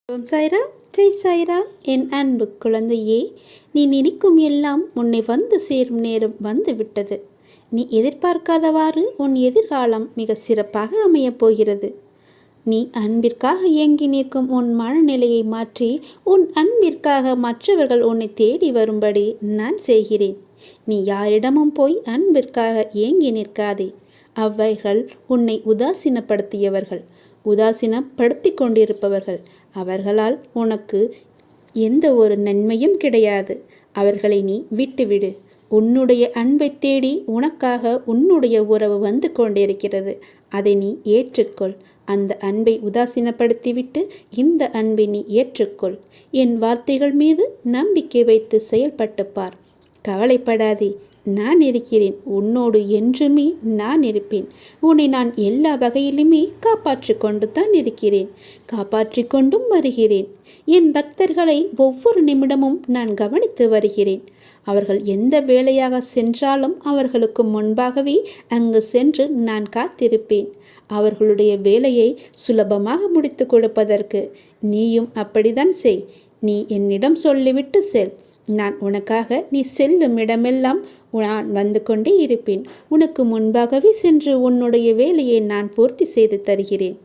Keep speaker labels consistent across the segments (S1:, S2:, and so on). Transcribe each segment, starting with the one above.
S1: ஓம் சாய்ராம், ஜெய் சாய்ராம். என் அன்பு குழந்தையே, நீ நினைக்கும் எல்லாம் உன்னை வந்து சேரும் நேரம் வந்து விட்டது. நீ எதிர்பார்க்காதவாறு உன் எதிர்காலம் மிக சிறப்பாக அமையப் போகிறது. நீ அன்பிற்காக ஏங்கி நிற்கும் உன் மனநிலையை மாற்றி உன் அன்பிற்காக மற்றவர்கள் உன்னை தேடி வரும்படி நான் செய்கிறேன். நீ யாரிடமும் போய் அன்பிற்காக ஏங்கி நிற்காதே. அவைகள் உன்னை உதாசீனப்படுத்தியவர்கள், உதாசீனப்படுத்தி கொண்டிருப்பவர்கள். அவர்களால் உனக்கு எந்த ஒரு நன்மையும் கிடையாது. அவர்களை நீ விட்டுவிடு. உன்னுடைய அன்பை தேடி உனக்காக உன்னுடைய உறவு வந்து கொண்டிருக்கிறது. அதை நீ ஏற்றுக்கொள். அந்த அன்பை உதாசீனப்படுத்திவிட்டு இந்த அன்பை நீ ஏற்றுக்கொள். என் வார்த்தைகள் மீது நம்பிக்கை வைத்து செயல்பட்டு பார். கவலைப்படாதே, நான் இருக்கிறேன். உன்னோடு என்றுமே நான் இருப்பேன். உன்னை நான் எல்லா வகையிலுமே காப்பாற்றி கொண்டு தான் இருக்கிறேன், காப்பாற்றி கொண்டும் வருகிறேன். என் பக்தர்களை ஒவ்வொரு நிமிடமும் நான் கவனித்து வருகிறேன். அவர்கள் எந்த வேலையாக சென்றாலும் அவர்களுக்கு முன்பாகவே அங்கு சென்று நான் காத்திருப்பேன். அவர்களுடைய வேலையை சுலபமாக முடித்து கொடுப்பதற்கு நீயும் அப்படித்தான் செய். நீ என்னிடம் சொல்லிவிட்டு செல். நான் உனக்காக நீ செல்லும் இடமெல்லாம் நான் வந்து கொண்டே இருப்பேன். உனக்கு முன்பாகவே சென்று உன்னுடைய வேலையை நான் பூர்த்தி செய்து தருகிறேன்.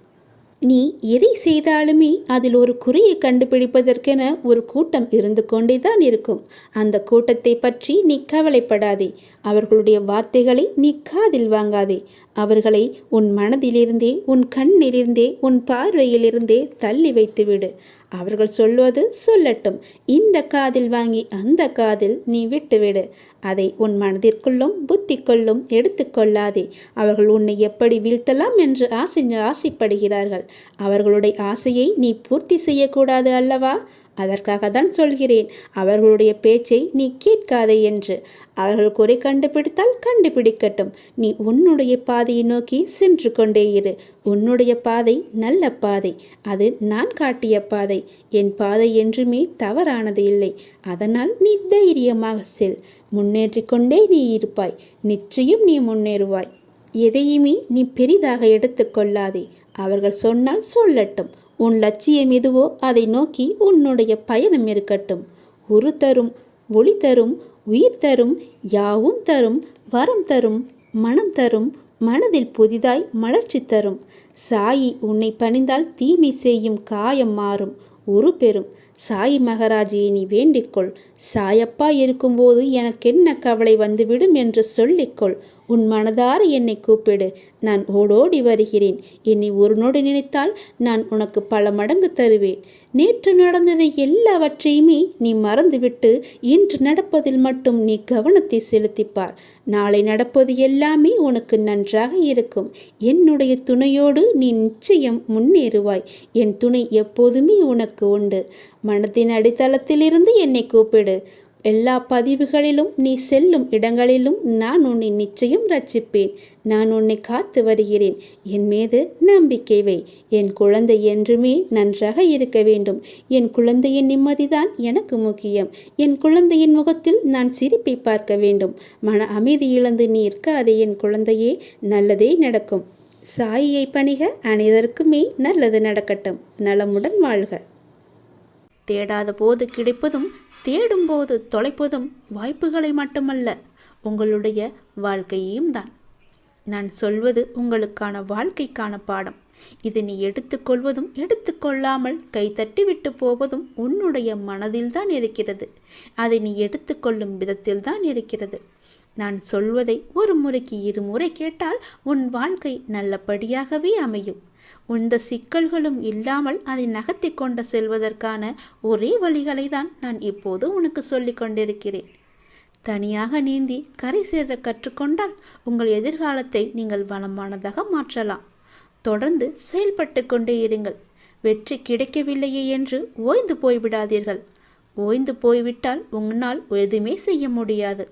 S1: நீ எதை செய்தாலுமே அதில் ஒரு குறையை கண்டுபிடிப்பதற்கென ஒரு கூட்டம் இருந்து கொண்டே தான் இருக்கும். அந்த கூட்டத்தை பற்றி நீ கவலைப்படாதே. அவர்களுடைய வார்த்தைகளை நீ காதில் வாங்காதே. அவர்களை உன் மனதிலிருந்தே, உன் கண்ணிலிருந்தே, உன் பார்வையிலிருந்தே தள்ளி வைத்துவிடு. அவர்கள் சொல்வது சொல்லட்டும். இந்த காதில் வாங்கி அந்த காதில் நீ விட்டுவிடு. அதை உன் மனதிற்குள்ளும் புத்திக்குள்ளும் எடுத்துக்கொள்ளாதே. அவர்கள் உன்னை எப்படி வீழ்த்தலாம் என்று ஆசைப்படுகிறார்கள். அவர்களுடைய ஆசையை நீ பூர்த்தி செய்யக்கூடாது அல்லவா? அதற்காக தான் சொல்கிறேன், அவர்களுடைய பேச்சை நீ கேட்காதே என்று. அவர்கள் குறை கண்டுபிடித்தால் கண்டுபிடிக்கட்டும். நீ உன்னுடைய பாதையை நோக்கி சென்று கொண்டே இரு. உன்னுடைய பாதை நல்ல பாதை. அது நான் காட்டிய பாதை. என் பாதை என்றுமே தவறானது இல்லை. அதனால் நீ தைரியமாக செல். முன்னேற்றிக் கொண்டே நீ இருப்பாய். நிச்சயம் நீ முன்னேறுவாய். எதையுமே நீ பெரிதாக எடுத்துக்கொள்ளாதே. அவர்கள் சொன்னால் சொல்லட்டும். உன் லட்சியம் எதுவோ அதை நோக்கி உன்னுடைய பயணம் இருக்கட்டும். உரு தரும், ஒளி தரும், உயிர் தரும், யாவும் தரும், வரம் தரும், மனம் தரும், மனதில் புதிதாய் மலர்ச்சி தரும். சாயி உன்னை பணிந்தால் தீமை செய்யும் காயம் மாறும், உரு பெறும். சாயி மகாராஜியை நீ வேண்டிக்கொள். சாயப்பா இருக்கும்போது எனக்கென்ன கவலை வந்துவிடும் என்று சொல்லிக்கொள். உன் மனதார என்னை கூப்பிடு. நான் ஓடோடி வருகிறேன். என்னை ஒரு நொடி நினைத்தால் நான் உனக்கு பல மடங்கு தருவேன். நேற்று நடந்ததை எல்லாவற்றையுமே நீ மறந்துவிட்டு இன்று நடப்பதில் மட்டும் நீ கவனத்தை செலுத்திப்பார். நாளை நடப்பது எல்லாமே உனக்கு நன்றாக இருக்கும். என்னுடைய துணையோடு நீ நிச்சயம் முன்னேறுவாய். என் துணை எப்போதுமே உனக்கு உண்டு. மனதின் அடித்தளத்திலிருந்து என்னை கூப்பிடு. எல்லா பதிவுகளிலும் நீ செல்லும் இடங்களிலும் நான் உன்னை நிச்சயம் ரட்சிப்பேன். நான் உன்னை காத்து வருகிறேன். என் மீது நம்பிக்கை வை. என் குழந்தை என்றுமே நன்றாக இருக்க வேண்டும். என் குழந்தையின் நிம்மதிதான் எனக்கு முக்கியம். என் குழந்தையின் முகத்தில் நான் சிரிப்பை பார்க்க வேண்டும். மன அமைதி இழந்து நீ இருக்காதே என் குழந்தையே. நல்லதே நடக்கும். சாயியை பணிக. அனைவருக்குமே நல்லது நடக்கட்டும். நலமுடன் வாழ்க. தேடாத போது கிடைப்பதும் தேடும்போது தொலைப்பதும் வாய்ப்புகளை மட்டுமல்ல, உங்களுடைய வாழ்க்கையையும் தான். நான் சொல்வது உங்களுக்கான வாழ்க்கைக்கான பாடம். இது நீ எடுத்துக்கொள்வதும் எடுத்துக்கொள்ளாமல் கைத்தட்டி விட்டு போவதும் உன்னுடைய மனதில் தான் இருக்கிறது. அதை நீ எடுத்துக்கொள்ளும் விதத்தில் தான் இருக்கிறது. நான் சொல்வதை ஒரு முறைக்கு இருமுறை கேட்டால் உன் வாழ்க்கை நல்லபடியாகவே அமையும். இந்த சிக்கல்களும் இல்லாமல் அதை நகர்த்தி கொண்டு செல்வதற்கான ஒரே வழிகளை தான் நான் இப்போது உனக்கு சொல்லி கொண்டிருக்கிறேன். தனியாக நீந்தி கரை சேர கற்றுக்கொண்டால் உங்கள் எதிர்காலத்தை நீங்கள் வளமானதாக மாற்றலாம். தொடர்ந்து செயல்பட்டு கொண்டே இருங்கள். வெற்றி கிடைக்கவில்லையே என்று ஓய்ந்து போய்விடாதீர்கள். ஓய்ந்து போய்விட்டால் உன்னால் எதுவுமே செய்ய முடியாது.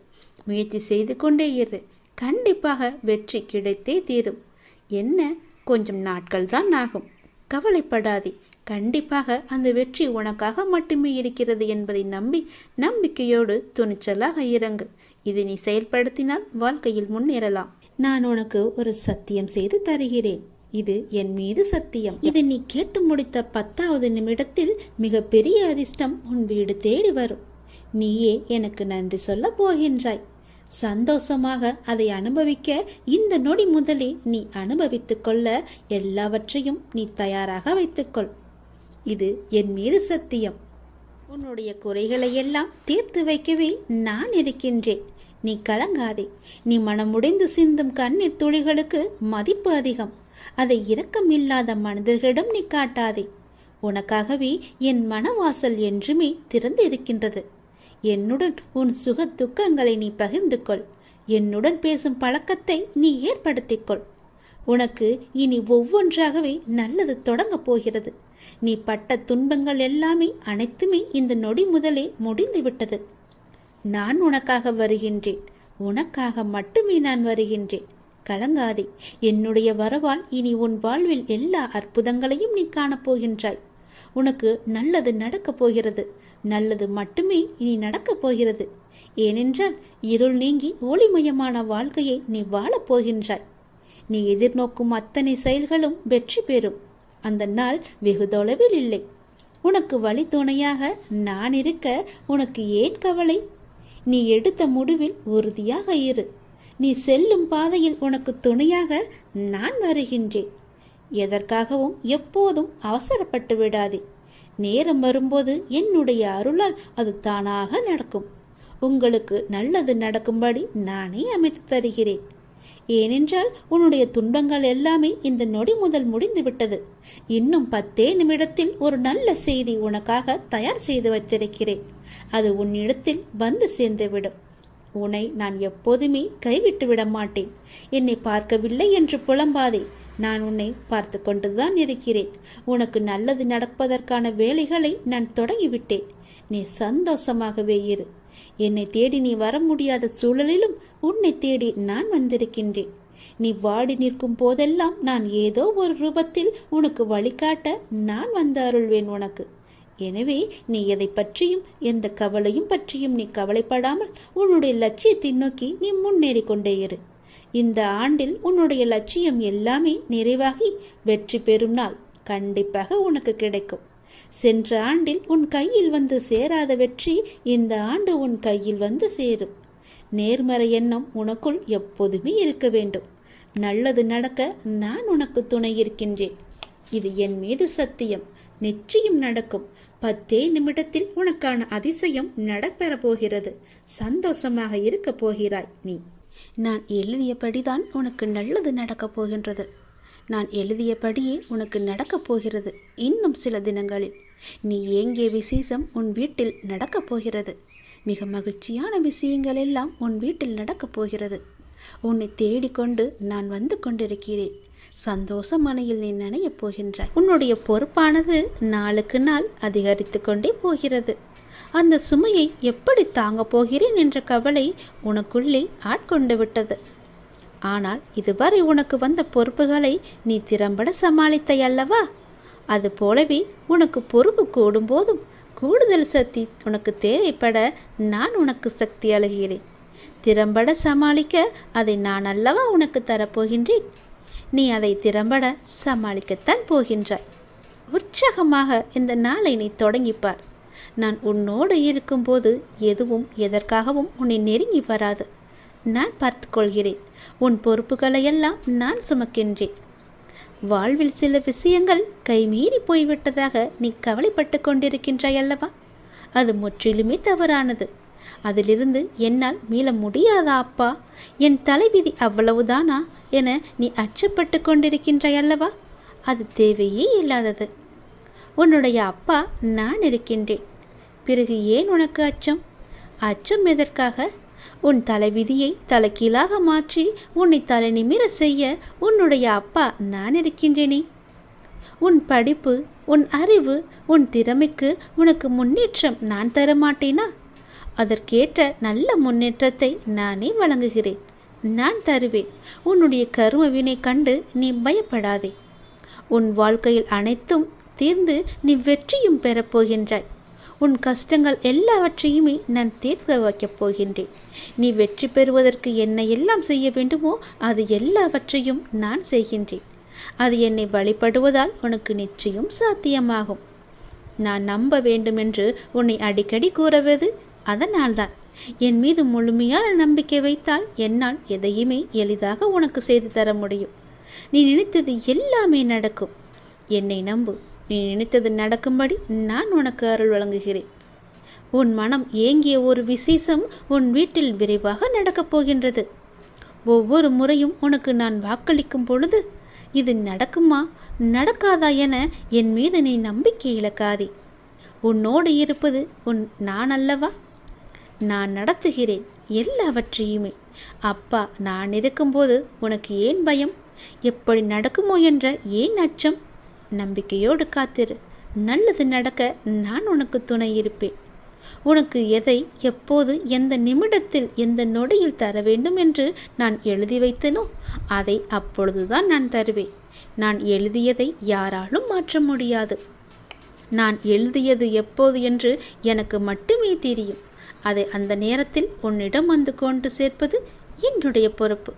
S1: முயற்சி செய்து கொண்டே இரு. கண்டிப்பாக வெற்றி கிடைத்தே தீரும். என்ன, கொஞ்சம் நாட்கள் தான் ஆகும். கவலைப்படாதே. கண்டிப்பாக அந்த வெற்றி உனக்காக மட்டுமே இருக்கிறது என்பதை நம்பிக்கையோடு துணிச்சலாக இறங்கு. இதை நீ செயல்படுத்தினால் வாழ்க்கையில் முன்னேறலாம். நான் உனக்கு ஒரு சத்தியம் செய்து தருகிறேன். இது என் மீது சத்தியம். இதை நீ கேட்டு முடித்த 10வது நிமிடத்தில் மிக பெரிய அதிர்ஷ்டம் உன் வீடு தேடி வரும். நீயே எனக்கு நன்றி சொல்ல போகின்றாய். சந்தோஷமாக அதை அனுபவிக்க இந்த நொடி முதலே நீ அனுபவித்துக் கொள்ள எல்லாவற்றையும் நீ தயாராக வைத்துக்கொள். இது என் மீது சத்தியம். உன்னுடைய குறைகளை எல்லாம் தீர்த்து வைக்கவே நான் இருக்கின்றேன். நீ கலங்காதே. நீ மனமுடைந்து சிந்தும் கண்ணீர் துளிகளுக்கு மதிப்பு அதிகம். அதை இரக்கமில்லாத மனிதர்களிடம் நீ காட்டாதே. உனக்காகவே என் மனவாசல் என்றுமே திறந்து இருக்கின்றது. என்னுடன் உன் சுக துக்கங்களை நீ பகிர்ந்து கொள். என்னுடன் பேசும் பழக்கத்தை நீ ஏற்படுத்திக்கொள். உனக்கு இனி ஒவ்வொன்றாகவே நல்லது தொடங்கப் போகிறது. நீ பட்ட துன்பங்கள் எல்லாமே அனைத்துமே இந்த நொடி முதலே முடிந்து விட்டது. நான் உனக்காக வருகின்றேன். உனக்காக மட்டுமே நான் வருகின்றேன். கலங்காதே. என்னுடைய வரவால் இனி உன் வாழ்வில் எல்லா அற்புதங்களையும் நீ காணப்போகின்றாய். உனக்கு நல்லது நடக்கப் போகிறது. நல்லது மட்டுமே இனி நடக்கப் போகிறது. ஏனென்றால் இருள் நீங்கி ஒளிமயமான வாழ்க்கையை நீ வாழப் போகின்றாய். நீ எதிர்நோக்கும் அத்தனை செயல்களும் வெற்றி பெறும். அந்த நாள் வெகு தொலைவில் இல்லை. உனக்கு வழி துணையாக நான் இருக்க உனக்கு ஏன் கவலை? நீ எடுத்த முடிவில் உறுதியாக இரு. நீ செல்லும் பாதையில் உனக்கு துணையாக நான் வருகின்றேன். எதற்காகவும் எப்போதும் அவசரப்பட்டு விடாதே. நேரம் வரும்போது என்னுடைய அருளால் அது தானாக நடக்கும். உங்களுக்கு நல்லது நடக்கும்படி நானே அமைத்து தருகிறேன். ஏனென்றால் உன்னுடைய துன்பங்கள் எல்லாமே இந்த நொடி முதல் முடிந்து விட்டது. இன்னும் 10 நிமிடத்தில் ஒரு நல்ல செய்தி உனக்காக தயார் செய்து வைத்திருக்கிறேன். அது உன்னிடத்தில் வந்து சேர்ந்துவிடும். உன்னை நான் எப்போதுமே கைவிட்டு விட மாட்டேன். என்னை பார்க்கவில்லை என்று புலம்பாதே. நான் உன்னை பார்த்து கொண்டுதான் இருக்கிறேன். உனக்கு நல்லது நடப்பதற்கான வேலைகளை நான் தொடங்கிவிட்டேன். நீ சந்தோஷமாகவே இரு. என்னை தேடி நீ வர முடியாத சூழலிலும் உன்னை தேடி நான் வந்திருக்கின்றேன். நீ வாடி நிற்கும் போதெல்லாம் நான் ஏதோ ஒரு ரூபத்தில் உனக்கு வழிகாட்ட நான் வந்து அருள்வேன் உனக்கு. எனவே நீ எதை பற்றியும் எந்த கவலையும் பற்றியும் நீ கவலைப்படாமல் உன்னுடைய லட்சியத்தை நோக்கி நீ முன்னேறி கொண்டே இரு. இந்த ஆண்டில் உன்னுடைய லட்சியம் எல்லாமே நிறைவாகி வெற்றி பெறும் நாள் கண்டிப்பாக உனக்கு கிடைக்கும். சென்ற ஆண்டில் உன் கையில் வந்து சேராத வெற்றி இந்த ஆண்டு உன் கையில் வந்து சேரும். நேர்மறை எண்ணம் உனக்குள் எப்போதுமே இருக்க வேண்டும். நல்லது நடக்க நான் உனக்கு துணை இருக்கின்றேன். இது என் மீது சத்தியம். நிச்சயம் நடக்கும். 10 நிமிடத்தில் உனக்கான அதிசயம் நடைபெற போகிறது. சந்தோஷமாக இருக்க போகிறாய் நீ. நான் எழுதியபடிதான் உனக்கு நல்லது நடக்கப் போகின்றது. நான் எழுதியபடியே உனக்கு நடக்கப் போகிறது. இன்னும் சில தினங்களில் நீ ஏங்கிய விசேஷம் உன் வீட்டில் நடக்கப் போகிறது. மிக மகிழ்ச்சியான விஷயங்கள் எல்லாம் உன் வீட்டில் நடக்கப் போகிறது. உன்னை தேடிக்கொண்டு நான் வந்து கொண்டிருக்கிறேன். சந்தோஷ மலையில் நீ நனையப் போகின்றாய். உன்னுடைய பொறுப்பானது நாளுக்கு நாள் அதிகரித்து கொண்டே போகிறது. அந்த சுமையை எப்படி தாங்கப் போகிறேன் என்ற கவலை உனக்குள்ளே ஆட்கொண்டு விட்டது. ஆனால் இதுவரை உனக்கு வந்த பொறுப்புகளை நீ திறம்பட சமாளித்தை அல்லவா? அது போலவே உனக்கு பொறுப்பு கூடும் போதும் கூடுதல் சக்தி உனக்கு தேவைப்பட நான் உனக்கு சக்தி அளிக்கிறேன். திறம்பட சமாளிக்க அதை நான் அல்லவா உனக்கு தரப்போகின்றேன். நீ அதை திறம்பட சமாளிக்கத்தான் போகின்றாய். உற்சாகமாக இந்த நாளை நீ தொடங்கிப்பார். நான் உன்னோடு இருக்கும்போது எதுவும் எதற்காகவும் உன்னை நெருங்கி வராது. நான் பார்த்து கொள்கிறேன். உன் பொறுப்புகளையெல்லாம் நான் சுமக்கின்றேன். வாழ்வில் சில விஷயங்கள் கைமீறி போய்விட்டதாக நீ கவலைப்பட்டு கொண்டிருக்கின்றாய் அல்லவா? அது முற்றிலுமே தவறானது. அதிலிருந்து என்னால் மீள முடியாதா அப்பா? என் தலைவிதி அவ்வளவுதானா என நீ அச்சப்பட்டு கொண்டிருக்கின்றாய் அல்லவா? அது தேவையே இல்லாதது. உன்னுடைய அப்பா நான் இருக்கின்றேன். பிறகு ஏன் உனக்கு அச்சம்? அச்சம் எதற்காக? உன் தலைவிதியை தலைகீழாக மாற்றி உன்னை தலை நிமிர செய்ய உன்னுடைய அப்பா நான் இருக்கின்றேனே. உன் படிப்பு, உன் அறிவு, உன் திறமைக்கு உனக்கு முன்னேற்றம் நான் தரமாட்டேனா? அதற்கேற்ற நல்ல முன்னேற்றத்தை நானே வழங்குகிறேன். நான் தருவேன். உன்னுடைய கர்ம வினை கண்டு நீ பயப்படாதே. உன் வாழ்க்கையில் அனைத்தும் தீர்ந்து நீ வெற்றியும் பெறப்போகின்றாய். உன் கஷ்டங்கள் எல்லாவற்றையுமே நான் தீர்க்க வைக்கப் போகின்றேன். நீ வெற்றி பெறுவதற்கு என்ன எல்லாம் செய்ய வேண்டுமோ அது எல்லாவற்றையும் நான் செய்கின்றேன். அது என்னை வழிபடுவதால் உனக்கு நிச்சயம் சாத்தியமாகும். நான் நம்ப வேண்டுமென்று உன்னை அடிக்கடி கூறுவது அதனால்தான். என் மீது முழுமையான நம்பிக்கை வைத்தால் என்னால் எதையுமே எளிதாக உனக்கு செய்து தர முடியும். நீ நினைத்தது எல்லாமே நடக்கும். என்னை நம்பு. நீ நினைத்தது நடக்கும்படி நான் உனக்கு அருள் வழங்குகிறேன். உன் மனம் ஏங்கிய ஒரு விசேஷம் உன் வீட்டில் விரைவாக நடக்கப் போகின்றது. ஒவ்வொரு முறையும் உனக்கு நான் வாக்களிக்கும் பொழுது இது நடக்குமா நடக்காதா என என் மீது நீ நம்பிக்கை இழக்காதே. உன்னோடு இருப்பது நான் அல்லவா? நான் நடத்துகிறேன் எல்லாவற்றையுமே. அப்பா நான் இருக்கும்போது உனக்கு ஏன் பயம்? எப்படி நடக்குமோ என்ற ஏன் அச்சம்? நம்பிக்கையோடு காத்திரு. நல்லது நடக்க நான் உனக்கு துணை இருப்பேன். உனக்கு எதை எப்போது எந்த நிமிடத்தில் எந்த நொடியில் தர வேண்டும் என்று நான் எழுதி வைத்தனோ அதை அப்பொழுதுதான் நான் தருவேன். நான் எழுதியதை யாராலும் மாற்ற முடியாது. நான் எழுதியது எப்போது என்று எனக்கு மட்டுமே தெரியும். அதை அந்த நேரத்தில் உன்னிடம் வந்து கொண்டு சேர்ப்பது என்னுடைய பொறுப்பு.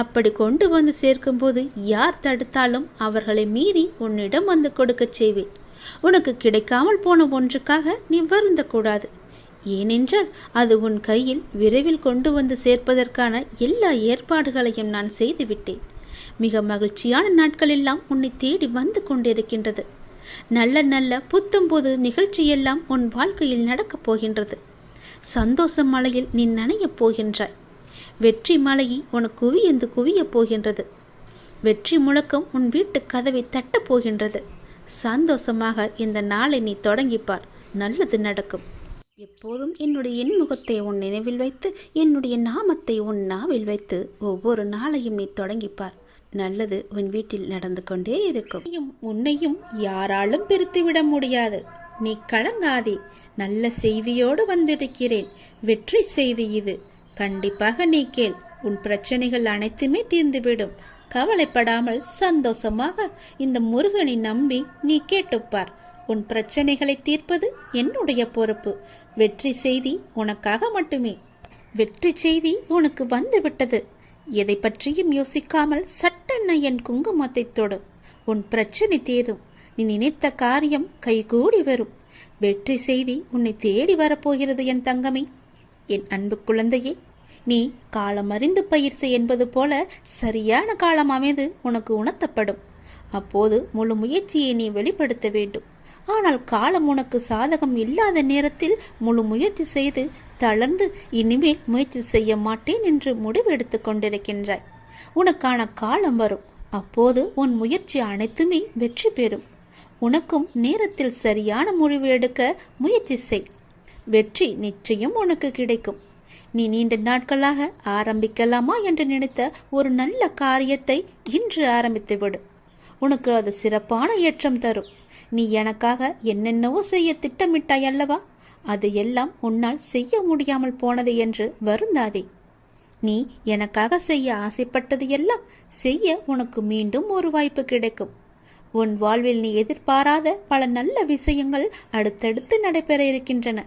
S1: அப்படி கொண்டு வந்து சேர்க்கும்போது யார் தடுத்தாலும் அவர்களை மீறி உன்னிடம் வந்து கொடுக்கச் செய்வேன். உனக்கு கிடைக்காமல் போன ஒன்றுக்காக நீ வருந்தக்கூடாது. ஏனென்றால் அது உன் கையில் விரைவில் கொண்டு வந்து சேர்ப்பதற்கான எல்லா ஏற்பாடுகளையும் நான் செய்துவிட்டேன். மிக மகிழ்ச்சியான நாட்களெல்லாம் உன்னை தேடி வந்து கொண்டிருக்கின்றது. நல்ல நல்ல புத்தம்போது நிகழ்ச்சியெல்லாம் உன் வாழ்க்கையில் நடக்கப் போகின்றது. சந்தோஷ மலையில் நீ நனையப் போகின்றாய். வெற்றி மலையை உனக்கு குவியந்து குவியப் போகின்றது. வெற்றி முழக்கம் உன் வீட்டு கதவை தட்டப் போகின்றது. சந்தோஷமாக இந்த நாளை நீ தொடங்கிப்பார். நல்லது நடக்கும். எப்போதும் என்னுடைய இன்முகத்தை உன் நினைவில் வைத்து என்னுடைய நாமத்தை உன் நாவில் வைத்து ஒவ்வொரு நாளையும் நீ தொடங்கிப்பார். நல்லது உன் வீட்டில் நடந்து கொண்டே இருக்கும். உன்னையும் யாராலும் பிரித்துவிட முடியாது. நீ கலங்காதே. நல்ல செய்தியோடு வந்திருக்கிறேன். வெற்றி செய்தி இது. கண்டிப்பாக நீ கேள். உன் பிரச்சனைகள் அனைத்துமே தீர்ந்துவிடும். கவலைப்படாமல் சந்தோஷமாக இந்த முருகனை நம்பி நீ கேட்டுப்பார். உன் பிரச்சனைகளை தீர்ப்பது என்னுடைய பொறுப்பு. வெற்றி செய்தி உனக்காக மட்டுமே. வெற்றி செய்தி உனக்கு வந்துவிட்டது. எதை பற்றியும் யோசிக்காமல் சட்டென்ன என் குங்குமத்தை தொடு. உன் பிரச்சனை தீரும். நீ நினைத்த காரியம் கைகூடி வரும். வெற்றி செய்தி உன்னை தேடி வரப்போகிறது என் தங்கமே. என் அன்பு குழந்தையே, நீ காலம் அறிந்து பயிர் செய் என்பது போல சரியான காலம் அமைந்து உனக்கு உணர்த்தப்படும். அப்போது முழு முயற்சியை நீ வெளிப்படுத்த வேண்டும். ஆனால் காலம் உனக்கு சாதகம் இல்லாத நேரத்தில் முழு முயற்சி செய்து தளர்ந்து இனிமேல் முயற்சி செய்ய மாட்டேன் என்று முடிவெடுத்து கொண்டிருக்கின்றாய். உனக்கான காலம் வரும். அப்போது உன் முயற்சி அனைத்துமே வெற்றி பெறும். உனக்கும் நேரத்தில் சரியான முடிவு எடுக்க முயற்சி செய். வெற்றி நிச்சயம் உனக்கு கிடைக்கும். நீ நீண்ட நாட்களாக ஆரம்பிக்கலாமா என்று நினைத்த ஒரு நல்ல காரியத்தை இன்று ஆரம்பித்து விடு. உனக்கு அது சிறப்பான ஏற்றம் தரும். நீ எனக்காக என்னென்னவோ செய்ய திட்டமிட்டாய் அல்லவா? அது எல்லாம் உன்னால் செய்ய முடியாமல் போனது என்று வருந்தாதே. நீ எனக்காக செய்ய ஆசைப்பட்டது எல்லாம் செய்ய உனக்கு மீண்டும் ஒரு வாய்ப்பு கிடைக்கும். உன் வாழ்வில் நீ எதிர்பாராத பல நல்ல விஷயங்கள் அடுத்தடுத்து நடைபெற இருக்கின்றன.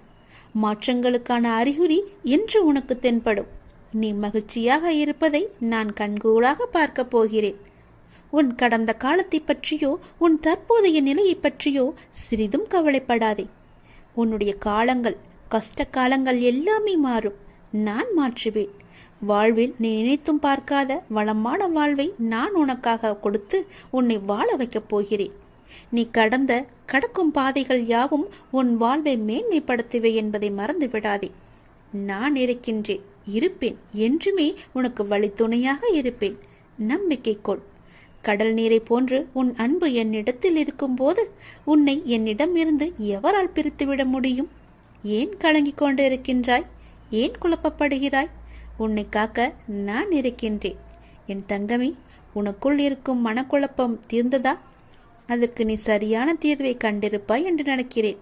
S1: மாற்றங்களுக்கான அறிகுறி என்று உனக்கு தென்படும். நீ மகிழ்ச்சியாக இருப்பதை நான் கண்கூடாக பார்க்க போகிறேன். உன் கடந்த காலத்தை பற்றியோ உன் தற்போதைய நிலையை பற்றியோ சிறிதும் கவலைப்படாதே. உன்னுடைய காலங்கள், கஷ்ட காலங்கள் எல்லாமே மாறும். நான் மாற்றுவேன். வாழ்வில் நீ நினைத்தும் பார்க்காத வளமான வாழ்வை நான் உனக்காக கொடுத்து உன்னை வாழ வைக்கப் போகிறேன். நீ கடக்கும் பாதைகள் யாவும் உன் வாழ்வை மேன்மைப்படுத்துவே என்பதை மறந்து விடாதே. நான் இருக்கின்றேன், இருப்பேன். என்றுமே உனக்கு வழித்துணையாக இருப்பேன். நம்பிக்கை கொள். கடல் நீரை போன்று உன் அன்பு என்னிடத்தில் இருக்கும்போது உன்னை என்னிடம் இருந்து எவரால் பிரித்துவிட முடியும்? ஏன் கலங்கிக் கொண்டு இருக்கின்றாய்? ஏன் குழப்பப்படுகிறாய்? உன்னை காக்க நான் இருக்கின்றேன். என் தங்கமே, உனக்குள் இருக்கும் மனக்குழப்பம் தீர்ந்ததா? அதற்கு நீ சரியான தீர்வை கண்டிருப்பாய் என்று நினைக்கிறேன்.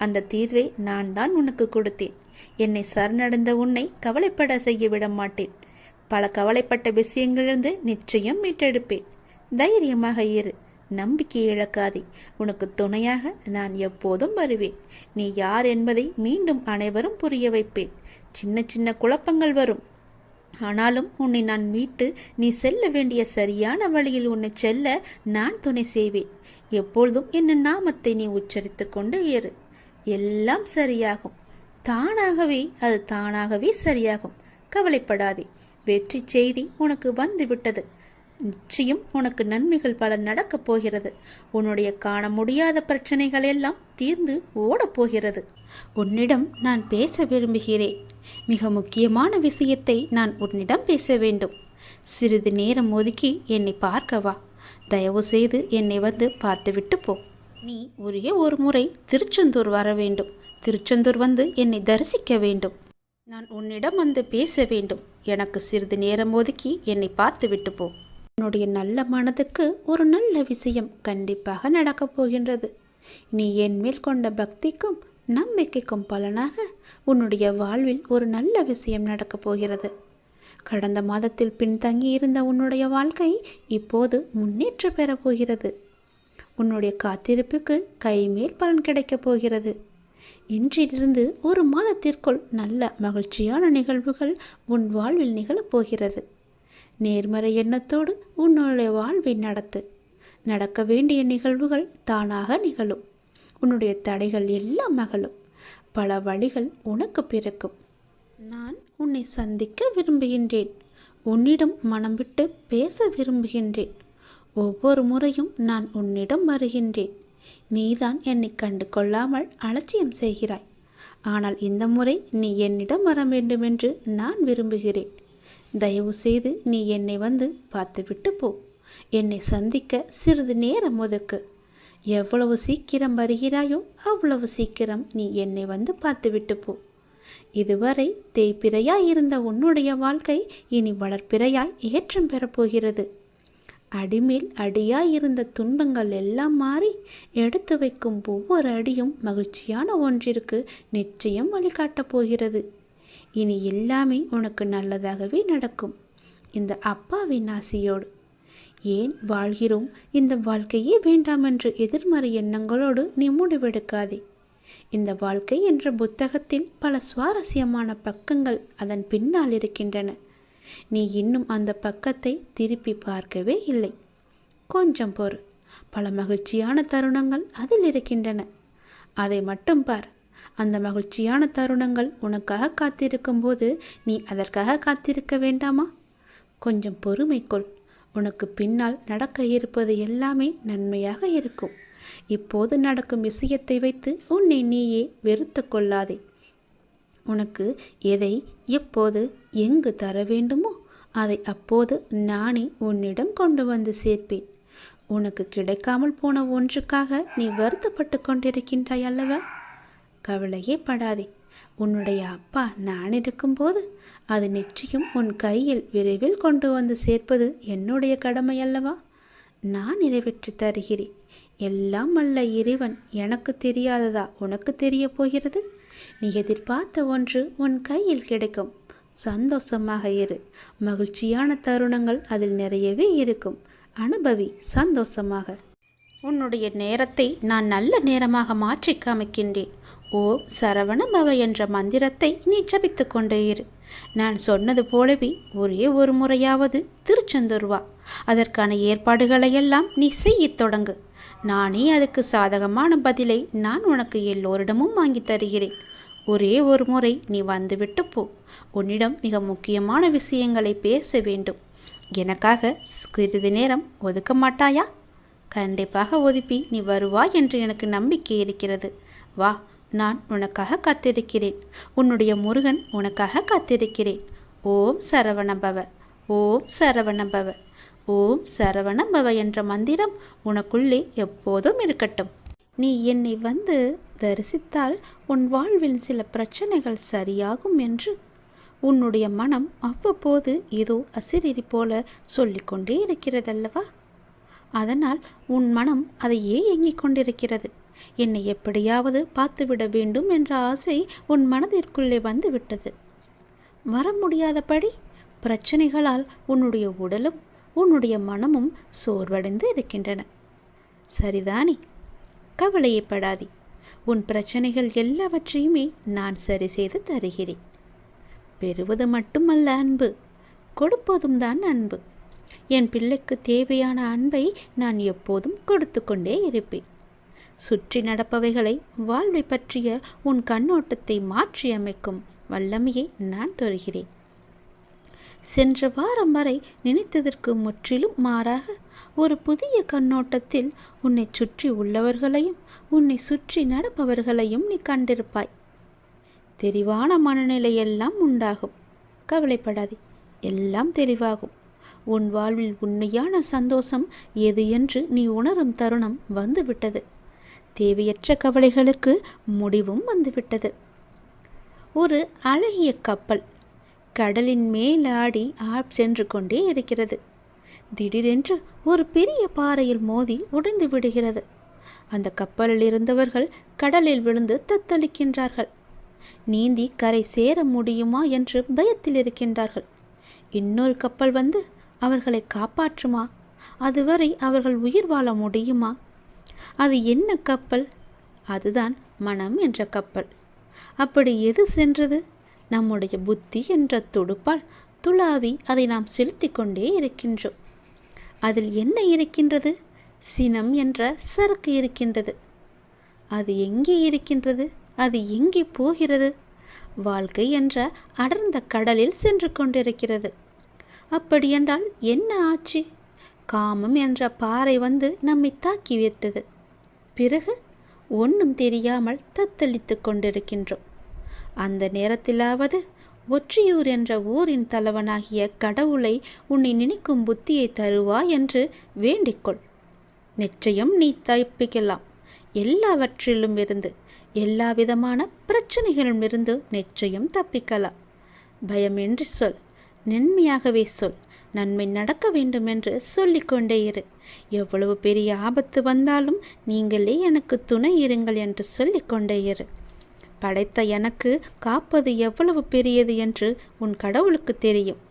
S1: அந்த தீர்வை நான் தான் உனக்கு கொடுத்தேன். என்னை சரணடைந்த உன்னை கவலைப்பட செய்ய விட மாட்டேன். பல கவலைப்பட்ட விஷயங்களிலிருந்து நிச்சயம் மீட்டெடுப்பேன். தைரியமாக இரு. நம்பிக்கை இழக்காதே. உனக்கு துணையாக நான் எப்போதும் வருவேன். நீ யார் என்பதை மீண்டும் அனைவரும் புரிய வைப்பேன். சின்ன சின்ன குழப்பங்கள் வரும். ஆனாலும் உன்னை நான் மீட்டு நீ செல்ல வேண்டிய சரியான வழியில் உன்னை செல்ல நான் துணை செய்வேன். எப்பொழுதும் என் நாமத்தை நீ உச்சரித்து கொண்டு ஏறு. எல்லாம் சரியாகும். அது தானாகவே சரியாகும். கவலைப்படாதே. வெற்றி செய்தி உனக்கு வந்து விட்டது. நிச்சயம் உனக்கு நன்மைகள் பல நடக்கப் போகிறது. உன்னுடைய காண முடியாத பிரச்சனைகள் எல்லாம் தீர்ந்து ஓடப் போகிறது. உன்னிடம் நான் பேச விரும்புகிறேன். மிக முக்கியமான விஷயத்தை நான் உன்னிடம் பேச வேண்டும். சிறிது நேரம் ஒதுக்கி என்னை பார்க்க வா. தயவு செய்து என்னை வந்து பார்த்துவிட்டு போ. நீ ஒரே ஒரு முறை திருச்செந்தூர் வர வேண்டும். திருச்செந்தூர் வந்து என்னை தரிசிக்க வேண்டும். நான் உன்னிடம் வந்து பேச வேண்டும். எனக்கு சிறிது நேரம் ஒதுக்கி என்னை பார்த்து விட்டு போ. உன்னுடைய நல்ல மனதுக்கு ஒரு நல்ல விஷயம் கண்டிப்பாக நடக்கப் போகின்றது. நீ என் மேல் கொண்ட பக்திக்கும் நம்பிக்கைக்கும் பலனாக உன்னுடைய வாழ்வில் ஒரு நல்ல விஷயம் நடக்கப் போகிறது. கடந்த மாதத்தில் பின்தங்கி இருந்த உன்னுடைய வாழ்க்கை இப்போது முன்னேற்றம் பெறப் போகிறது. உன்னுடைய காத்திருப்புக்கு கைமேல் பலன் கிடைக்கப் போகிறது. இன்றிலிருந்து ஒரு மாதத்திற்குள் நல்ல மகிழ்ச்சியான நிகழ்வுகள் உன் வாழ்வில் நிகழப்போகிறது. நேர்மறை எண்ணத்தோடு உன்னுடைய வாழ்வை நடக்க வேண்டிய நிகழ்வுகள் தானாக நிகழும். உன்னுடைய தடைகள் எல்லாம் அகலும். பல வழிகள் உனக்கு பிறக்கும். நான் உன்னை சந்திக்க விரும்புகின்றேன். உன்னிடம் மனம் விட்டு பேச விரும்புகின்றேன். ஒவ்வொரு முறையும் நான் உன்னிடம் வருகின்றேன். நீதான் என்னை கண்டு கொள்ளாமல் அலட்சியம் செய்கிறாய். ஆனால் இந்த முறை நீ என்னிடம் வர வேண்டுமென்று நான் விரும்புகிறேன். தயவு செய்து நீ என்னை வந்து பார்த்துவிட்டு போ. என்னை சந்திக்க சிறிது நேரம் ஒதுக்கு. எவ்வளவு சீக்கிரம் வருகிறாயோ அவ்வளவு சீக்கிரம் நீ என்னை வந்து பார்த்துவிட்டு போ. இதுவரை தேய்பிறையாய் இருந்த உன்னுடைய வாழ்க்கை இனி வளர்ப்பிறையாய் ஏற்றம் பெறப்போகிறது. அடிமேல் அடியாய் இருந்த துன்பங்கள் எல்லாம் மாறி எடுத்து வைக்கும் ஒவ்வொரு அடியும் மகிழ்ச்சியான ஒன்றிற்கு நிச்சயம் வழிகாட்டப் போகிறது. இனி எல்லாமே உனக்கு நல்லதாகவே நடக்கும். இந்த அப்பாவின் ஆசையோடு. ஏன் வாழ்கிறோம், இந்த வாழ்க்கையே வேண்டாம் என்று எதிர்மறை எண்ணங்களோடு நீ முடிவெடுக்காதே. இந்த வாழ்க்கை என்ற புத்தகத்தில் பல சுவாரஸ்யமான பக்கங்கள் அதன் பின்னால் இருக்கின்றன. நீ இன்னும் அந்த பக்கத்தை திருப்பி பார்க்கவே இல்லை. கொஞ்சம் பொறு. பல மகிழ்ச்சியான தருணங்கள் அதில் இருக்கின்றன. அதை மட்டும் பார். அந்த மகிழ்ச்சியான தருணங்கள் உனக்காக காத்திருக்கும் போது நீ அதற்காக காத்திருக்க வேண்டாமா? கொஞ்சம் பொறுமை கொள். உனக்கு பின்னால் நடக்க இருப்பது எல்லாமே நன்மையாக இருக்கும். இப்போது நடக்கும் விஷயத்தை வைத்து உன்னை நீயே வெறுத்து கொள்ளாதே. உனக்கு எதை எப்போது எங்கு தர வேண்டுமோ அதை அப்போது நானே உன்னிடம் கொண்டு வந்து சேர்ப்பேன். உனக்கு கிடைக்காமல் போன ஒன்றுக்காக நீ வருத்தப்பட்டு கொண்டிருக்கின்றாய் அல்லவா? கவலையே படாதே. உன்னுடைய அப்பா நான் இருக்கும்போது அது நிச்சயம் உன் கையில் விரைவில் கொண்டு வந்து சேர்ப்பது என்னுடைய கடமை அல்லவா? நான் நிறைவேற்றி தருகிறேன். எல்லாம் அல்ல இறைவன் எனக்கு தெரியாததா உனக்கு தெரிய போகிறது? நீ எதிர்பார்த்த ஒன்று உன் கையில் கிடைக்கும். சந்தோஷமாக இரு. மகிழ்ச்சியான தருணங்கள் அதில் நிறையவே இருக்கும். அனுபவி சந்தோஷமாக. உன்னுடைய நேரத்தை நான் நல்ல நேரமாக மாற்றி காமிக்கின்றேன். ஓ சரவண பவ என்ற மந்திரத்தை நீ ஜபித்து கொண்டே இரு. நான் சொன்னது போலவே ஒரே ஒரு முறையாவது திருச்செந்தூர் வா. அதற்கான ஏற்பாடுகளையெல்லாம் நீ செய்யத் தொடங்கு. நானே அதுக்கு சாதகமான பதிலை நான் உனக்கு எல்லோரிடமும் வாங்கி தருகிறேன். ஒரே ஒரு முறை நீ வந்துவிட்டு போ. உன்னிடம் மிக முக்கியமான விஷயங்களை பேச வேண்டும். எனக்காக சிறிது நேரம் ஒதுக்க மாட்டாயா? கண்டிப்பாக ஒதுப்பி நீ வருவாய் என்று எனக்கு நம்பிக்கை இருக்கிறது. வா, நான் உனக்காக காத்திருக்கிறேன். உன்னுடைய முருகன் உனக்காக காத்திருக்கிறேன். ஓம் சரவணபவ, ஓம் சரவணபவ, ஓம் சரவணபவ என்ற மந்திரம் உனக்குள்ளே எப்போதும் இருக்கட்டும். நீ என்னை வந்து தரிசித்தால் உன் வாழ்வில் சில பிரச்சனைகள் சரியாகும் என்று உன்னுடைய மனம் அவ்வப்போது ஏதோ அசிரிரி போல சொல்லிக்கொண்டே இருக்கிறதல்லவா? அதனால் உன் மனம் அதையே ஏங்கிக் கொண்டிருக்கிறது. என்னை எப்படியாவது பார்த்துவிட வேண்டும் என்ற ஆசை உன் மனதிற்குள்ளே வந்து விட்டது. வர முடியாதபடி பிரச்சனைகளால் உன்னுடைய உடலும் உன்னுடைய மனமும் சோர்வடைந்து இருக்கின்றன. சரிதானே? கவலையப்படாதே. உன் பிரச்சனைகள் எல்லாவற்றையுமே நான் சரி செய்து தருகிறேன். பெறுவது மட்டுமல்ல அன்பு, கொடுப்பதும் தான் அன்பு. என் பிள்ளைக்கு தேவையான அன்பை நான் எப்போதும் கொடுத்து கொண்டே இருப்பேன். சுற்றி நடப்பவைகளை, வாழ்வை பற்றிய உன் கண்ணோட்டத்தை மாற்றி அமைக்கும் வல்லமையை நான் தருகிறேன். சென்ற வாரம் வரை நினைத்ததற்கு முற்றிலும் மாறாக ஒரு புதிய கண்ணோட்டத்தில் உன்னை சுற்றி உள்ளவர்களையும் உன்னை சுற்றி நடப்பவர்களையும் நீ கண்டிருப்பாய். தெளிவான மனநிலையெல்லாம் உண்டாகும். கவலைப்படாதே, எல்லாம் தெளிவாகும். உன் வாழ்வில் உண்மையான சந்தோஷம் எது என்று நீ உணரும் தருணம் வந்துவிட்டது. தேவையற்ற கவலைகளுக்கு முடிவும் வந்துவிட்டது. ஒரு அழகிய கப்பல் கடலின் மேலாடி சென்று கொண்டே இருக்கிறது. திடீரென்று ஒரு பெரிய பாறையில் மோதி உடைந்து விடுகிறது. அந்த கப்பலில் இருந்தவர்கள் கடலில் விழுந்து தத்தளிக்கின்றார்கள். நீந்தி கரை சேர முடியுமா என்று பயத்தில் இருக்கின்றார்கள். இன்னொரு கப்பல் வந்து அவர்களை காப்பாற்றுமா? அதுவரை அவர்கள் உயிர் வாழ முடியுமா? அது என்ன கப்பல்? அதுதான் மனம் என்ற கப்பல். அப்படி எது சென்றது? நம்முடைய புத்தி என்ற துடுப்பால் துளாவி அதை நாம் செலுத்தி கொண்டே இருக்கின்றோம். அதில் என்ன இருக்கின்றது? சினம் என்ற சரக்கு இருக்கின்றது. அது எங்கே இருக்கின்றது? அது எங்கே போகிறது? வாழ்க்கை என்ற அடர்ந்த கடலில் சென்று கொண்டிருக்கிறது. அப்படியென்றால் என்ன ஆச்சு? காமம் என்ற பாறை வந்து நம்மை தாக்கி வைத்தது. பிறகு ஒன்றும் தெரியாமல் தத்தளித்து கொண்டிருக்கின்றோம். அந்த நேரத்திலாவது ஒற்றியூர் என்ற ஊரின் தலைவனாகிய கடவுளை உன்னை நினைக்கும் புத்தியை தருவா என்று வேண்டிக்கொள். நிச்சயம் நீ தப்பிக்கலாம். எல்லாவற்றிலும் இருந்து, எல்லா விதமான பிரச்சனைகளிலும் இருந்து நிச்சயம் தப்பிக்கலாம். பயமின்றி சொல், நன்மையாகவே சொல். நன்மை நடக்க வேண்டும் என்று சொல்லிக்கொண்டே இரு. எவ்வளவு பெரிய ஆபத்து வந்தாலும் நீங்களே எனக்கு துணை இருங்கள் என்று சொல்லிக்கொண்டே இரு. படைத்த எனக்கு காப்பது எவ்வளவு பெரியது என்று உன் கடவுளுக்கு தெரியும்.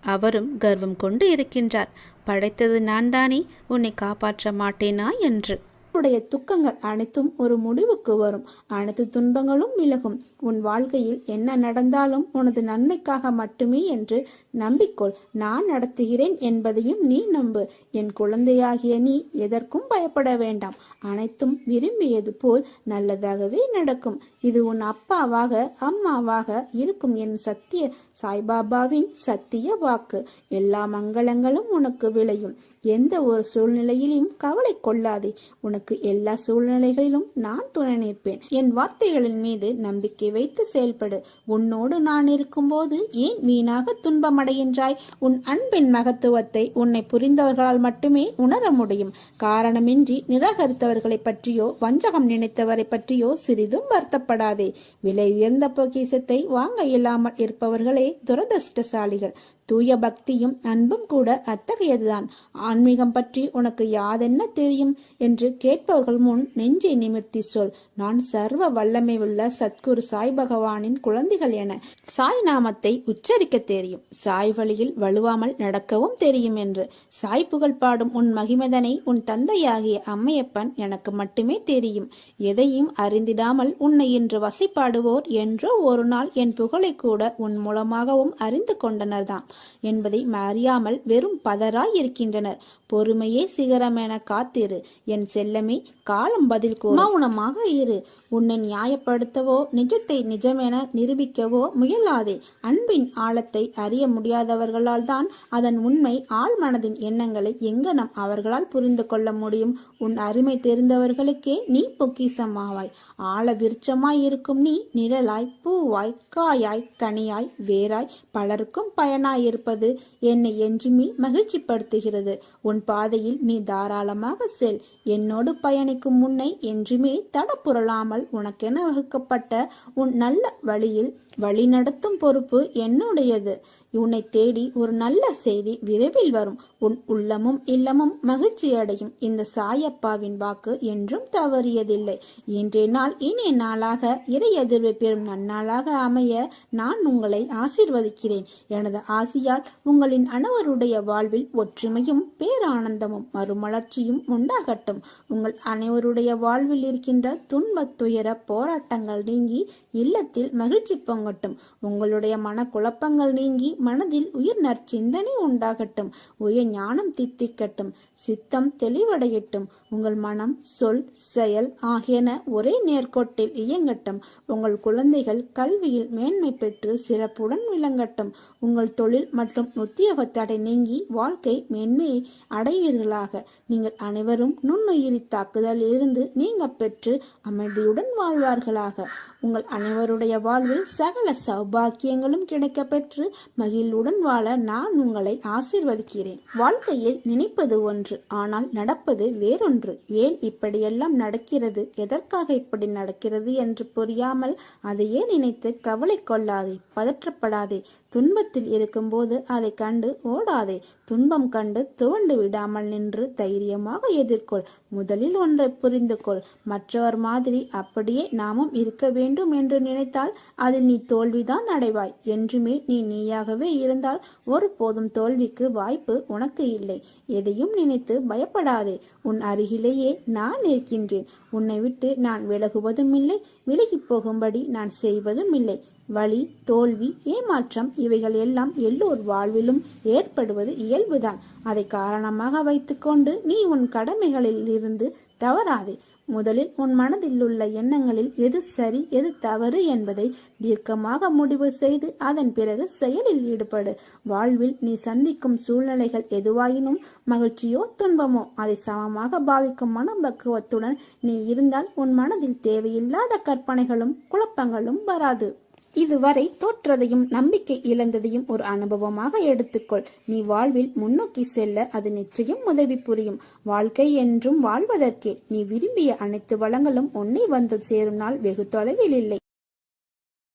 S1: அவரும் கர்வம் கொண்டு இருக்கின்றார். படைத்தது நான் தானே, உன்னை காப்பாற்ற மாட்டேனா என்று. உன்னுடைய துக்கங்கள் அனைத்தும் ஒரு முடிவுக்கு வரும். அனைத்து துன்பங்களும் விலகும். உன் வாழ்க்கையில் என்ன நடந்தாலும் உனது நன்மைக்காக மட்டுமே என்று நம்பிக்கொள். நான் நடத்துகிறேன் என்பதையும் நீ நம்பு. என் குழந்தையாகிய நீ எதற்கும் பயப்பட வேண்டாம். அனைத்தும் விரும்பியது போல் நல்லதாகவே நடக்கும். இது உன் அப்பாவாக அம்மாவாக இருக்கும் என் சத்திய சாய்பாபாவின் சத்திய வாக்கு. எல்லா மங்களங்களும் உனக்கு விளையும். எந்த ஒரு சூழ்நிலையிலும் கவலை கொள்ளாதே. உனக்கு எல்லா சூழ்நிலைகளிலும் நான் துணை நிற்பேன். என் வார்த்தைகளின் மீது நம்பிக்கை வைத்து செயல்படு. உன்னோடு நான் இருக்கும்போது ஏன் வீணாக துன்பமடைகின்றாய்? உன் அன்பின் மகத்துவத்தை உன்னை புரிந்தவர்களால் மட்டுமே உணர முடியும். காரணமின்றி நிராகரித்தவர்களை பற்றியோ வஞ்சகம் நினைத்தவரை பற்றியோ சிறிதும் வருத்தப்படாதே. விலை உயர்ந்த பொக்கிஷத்தை வாங்க இயலாமல் இருப்பவர்களே துரதிர்ஷ்டசாலிகள். தூய பக்தியும் அன்பும் கூட அத்தகையதுதான். ஆன்மீகம் பற்றி உனக்கு யாதென்ன தெரியும் என்று கேட்பவர்கள் முன் நெஞ்சை நிமிர்த்தி சொல். நான் சர்வ வல்லமை உள்ள சத்குரு சாய் பகவானின் குழந்தைகள் என சாய் நாமத்தை உச்சரிக்க தெரியும். சாய் வழியில் வலுவாமல் நடக்கவும் தெரியும் என்று. சாய் புகழ் பாடும் உன் மகிமதனை உன் தந்தையாகிய அம்மையப்பன் எனக்கு மட்டுமே தெரியும். எதையும் அறிந்திடாமல் உன்னை இன்று வசைப்பாடுவோர் என்றோ ஒரு நாள் என் புகழை கூட உன் மூலமாகவும் அறிந்து கொண்டனர்தான் என்பதை அறியாமல் வெறும் பதராய் இருக்கின்றனர். பொறுமையே சிகரம் என காத்திரு என் செல்லமே. காலம் பதில் கூறும். மௌனமாக இரு. உன்னை நியாயப்படுத்தவோ நிஜத்தை நிஜமென நிரூபிக்கவோ முயலாதே. அன்பின் ஆழத்தை அறிய முடியாதவர்களால் தான் அதன் உண்மை ஆழ் மனதின் எண்ணங்களை எங்கனம் அவர்களால் புரிந்து கொள்ள முடியும்? உன் அருமை தெரிந்தவர்களுக்கே நீ பொக்கிசமாவாய். ஆழ விருட்சமாய் இருக்கும் நீ நிழலாய், பூவாய், காயாய், கனியாய், வேராய் பலருக்கும் பயனாய் இருப்பது என்னை என்றுமே மகிழ்ச்சிப்படுத்துகிறது. உன் பாதையில் நீ தாராளமாக செல். என்னோடு பயணிக்கும் முன்னை என்றுமே தடப்புரளாமல் உனக்கென வகுக்கப்பட்ட உன் நல்ல வழியில் வழிநடத்தும் பொறுப்பு என்னுடையது. உன்னை தேடி ஒரு நல்ல செய்தி விரைவில் வரும். உன் உள்ளமும் இல்லமும் மகிழ்ச்சி அடையும். இந்த சாயப்பாவின் வாக்கு என்றும் தவறியதில்லை. இன்றைய நாள் இனிய நாளாக இறை எதிர்வை பெறும் நன்னாளாக அமைய நான் உங்களை ஆசீர்வதிக்கிறேன். எனது ஆசியால் உங்களின் அனைவருடைய வாழ்வில் ஒற்றுமையும் பேரானந்தமும் மறுமலர்ச்சியும் உண்டாகட்டும். உங்கள் அனைவருடைய வாழ்வில் இருக்கின்ற துன்ப துயர போராட்டங்கள் நீங்கி இல்லத்தில் மகிழ்ச்சி பொங்கட்டும். உங்களுடைய மனக்குழப்பங்கள் நீங்கி மனதில் உயிர் நற்சிந்தனை உண்டாகட்டும். உயர் ஞானம் தித்திக்கட்டும். சித்தம் தெளிவடையட்டும். உங்கள் மனம், சொல், செயல் ஆகியன ஒரே நேர்கோட்டில் இயங்கட்டும். உங்கள் குழந்தைகள் கல்வியில் மேன்மை பெற்று சிறப்புடன் விளங்கட்டும். உங்கள் தொழில் மற்றும் உத்தியோக தடை நீங்கி வாழ்க்கை மேன்மையை அடைவீர்களாக. நீங்கள் அனைவரும் நுண்ணுயிரி தாக்குதலில் இருந்து நீங்க பெற்று அமைதியுடன் வாழ்வார்களாக. உங்கள் அனைவருடைய வாழ்வில் சகல சௌபாக்கியங்களும் கிடைக்க பெற்று மகிழ்வுடன் வாழ நான் உங்களை ஆசீர்வதிக்கிறேன். வாழ்க்கையில் நினைப்பது ஒன்று, ஆனால் நடப்பது வேறொன்று. ஏன் இப்படியெல்லாம் நடக்கிறது, எதற்காக இப்படி நடக்கிறது என்று புரியாமல் அதையே நினைத்து கவலை கொள்ளாதே, பதற்றப்படாதே. துன்பத்தில் இருக்கும்போது அதை கண்டு ஓடாதே. துன்பம் கண்டு துவண்டு விடாமல் நின்று தைரியமாக எதிர்கொள். முதலில் ஒன்றை புரிந்து கொள். மற்றவர் மாதிரி அப்படியே நாமும் இருக்க வேண்டும் என்று நினைத்தால் அதில் நீ தோல்விதான் அடைவாய். என்றுமே நீ நீயாகவே இருந்தால் ஒருபோதும் தோல்விக்கு வாய்ப்பு உனக்கு இல்லை. எதையும் நினைத்து பயப்படாதே. உன் அருகிலேயே நான் இருக்கின்றேன். உன்னை விட்டு நான் விலகுவதும் இல்லை, விலகி போகும்படி நான் செய்வதும் இல்லை. வலி, தோல்வி, ஏமாற்றம் இவைகள் எல்லாம் எல்லோர் வாழ்விலும் ஏற்படுவது இயல்புதான். அதை காரணமாக வைத்துக்கொண்டு நீ உன் கடமைகளில் இருந்து தவறாதே. முதலில் உன் மனதில் உள்ள எண்ணங்களில் எது சரி எது தவறு என்பதை தீர்க்கமாக முடிவு செய்து அதன் பிறகு செயலில் ஈடுபடு. வாழ்வில் நீ சந்திக்கும் சூழ்நிலைகள் எதுவாயினும் மகிழ்ச்சியோ துன்பமோ அதை சமமாக பாவிக்கும் மனப்பக்குவத்துடன் நீ இருந்தால் உன் மனதில் தேவையில்லாத கற்பனைகளும் குழப்பங்களும் வராது. இதுவரை தோற்றதையும் நம்பிக்கை இழந்ததையும் ஒரு அனுபவமாக எடுத்துக்கொள். நீ வாழ்வில் முன்னோக்கி செல்ல அது நிச்சயம் உதவி புரியும். வாழ்க்கை என்றும் வாழ்வதற்கே. நீ விரும்பிய அனைத்து வளங்களும் உன்னை வந்து சேரும் நாள் வெகு தொலைவில் இல்லை.